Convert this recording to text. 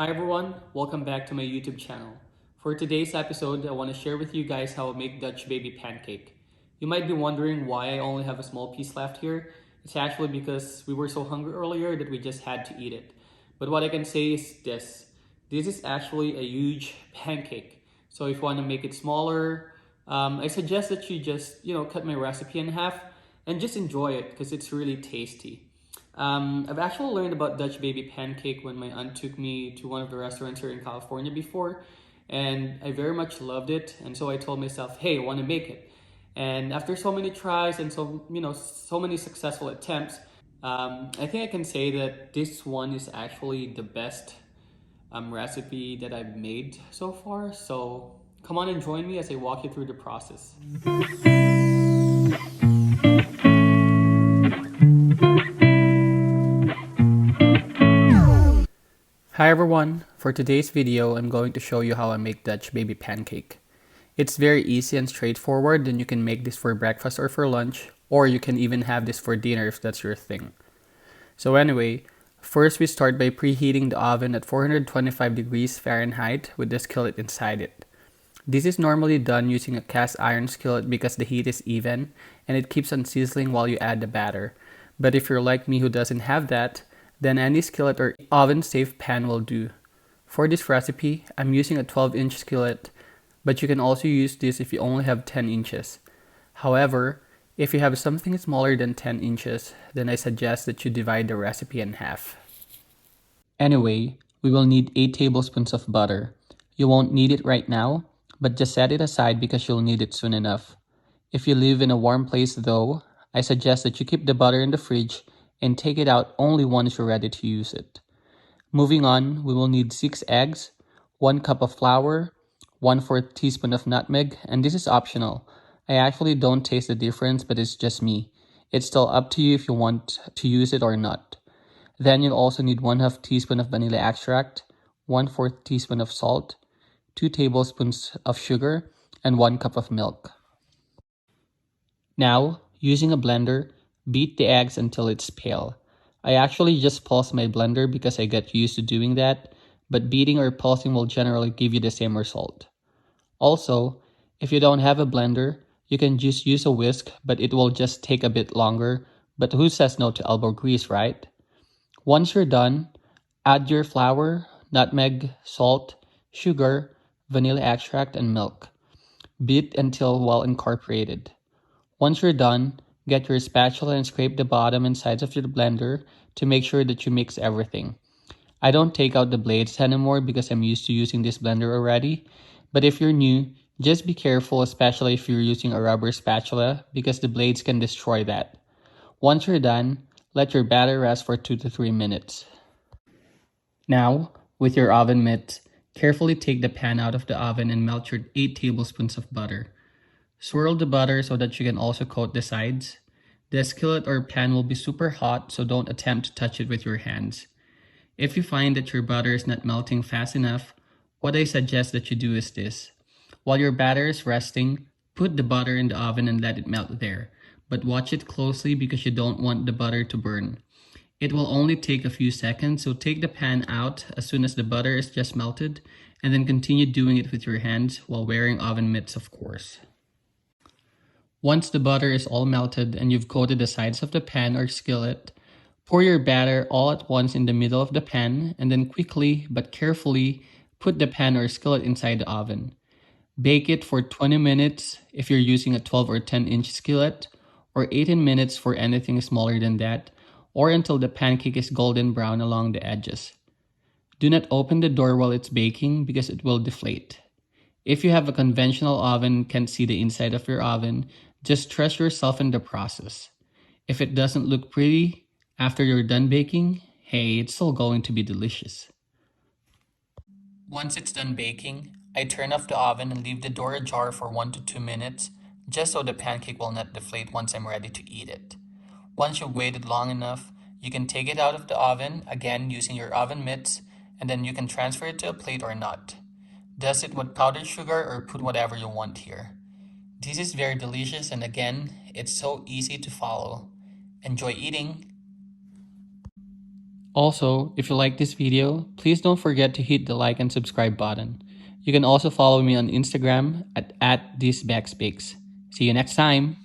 Hi everyone, welcome back to my YouTube channel. For today's episode, I want to share with you guys how I make Dutch baby pancake. You might be wondering why I only have a small piece left here. It's actually because we were so hungry earlier that we just had to eat it. But what I can say is this. This is actually a huge pancake. So if you want to make it smaller, I suggest that you just, cut my recipe in half and just enjoy it because it's really tasty. I've actually learned about Dutch baby pancake when my aunt took me to one of the restaurants here in California before, and I very much loved it. And so I told myself, hey, I want to make it. And after so many tries and so many successful attempts, I think I can say that this one is actually the best recipe that I've made so far. So come on and join me as I walk you through the process. Hi everyone, for today's video I'm going to show you how I make Dutch baby pancake. It's very easy and straightforward, and you can make this for breakfast or for lunch, or you can even have this for dinner if that's your thing. So anyway, first we start by preheating the oven at 425 degrees Fahrenheit with the skillet inside it. This is normally done using a cast iron skillet because the heat is even and it keeps on sizzling while you add the batter. But if you're like me who doesn't have that, then any skillet or oven-safe pan will do. For this recipe, I'm using a 12-inch skillet, but you can also use this if you only have 10 inches. However, if you have something smaller than 10 inches, then I suggest that you divide the recipe in half. Anyway, we will need 8 tablespoons of butter. You won't need it right now, but just set it aside because you'll need it soon enough. If you live in a warm place though, I suggest that you keep the butter in the fridge and take it out only once you're ready to use it. Moving on, we will need 6 eggs, 1 cup of flour, 1/4 teaspoon of nutmeg, and this is optional. I actually don't taste the difference, but it's just me. It's still up to you if you want to use it or not. Then you'll also need 1/2 teaspoon of vanilla extract, 1/4 teaspoon of salt, 2 tablespoons of sugar, and 1 cup of milk. Now, using a blender, beat the eggs until it's pale. I actually just pulse my blender because I get used to doing that, but beating or pulsing will generally give you the same result. Also, if you don't have a blender, you can just use a whisk, but it will just take a bit longer. But who says no to elbow grease, right? Once you're done, add your flour, nutmeg, salt, sugar, vanilla extract, and milk. Beat until well incorporated. Once you're done, get your spatula and scrape the bottom and sides of your blender to make sure that you mix everything. I don't take out the blades anymore because I'm used to using this blender already, but if you're new, just be careful, especially if you're using a rubber spatula, because the blades can destroy that. Once you're done, let your batter rest for 2 to 3 minutes. Now, with your oven mitts, carefully take the pan out of the oven and melt your 8 tablespoons of butter. Swirl the butter so that you can also coat the sides. The skillet or pan will be super hot, so don't attempt to touch it with your hands. If you find that your butter is not melting fast enough, what I suggest that you do is this. While your batter is resting, put the butter in the oven and let it melt there. But watch it closely because you don't want the butter to burn. It will only take a few seconds, so take the pan out as soon as the butter is just melted, and then continue doing it with your hands while wearing oven mitts, of course. Once the butter is all melted and you've coated the sides of the pan or skillet, pour your batter all at once in the middle of the pan and then quickly but carefully put the pan or skillet inside the oven. Bake it for 20 minutes if you're using a 12 or 10-inch skillet, or 18 minutes for anything smaller than that, or until the pancake is golden brown along the edges. Do not open the door while it's baking because it will deflate. If you have a conventional oven and can't see the inside of your oven, just trust yourself in the process. If it doesn't look pretty after you're done baking, hey, it's still going to be delicious. Once it's done baking, I turn off the oven and leave the door ajar for 1 to 2 minutes, just so the pancake will not deflate once I'm ready to eat it. Once you've waited long enough, you can take it out of the oven, again using your oven mitts, and then you can transfer it to a plate or not. Dust it with powdered sugar or put whatever you want here. This is very delicious, and again, it's so easy to follow. Enjoy eating! Also, if you like this video, please don't forget to hit the like and subscribe button. You can also follow me on Instagram at thisbackspakes. See you next time!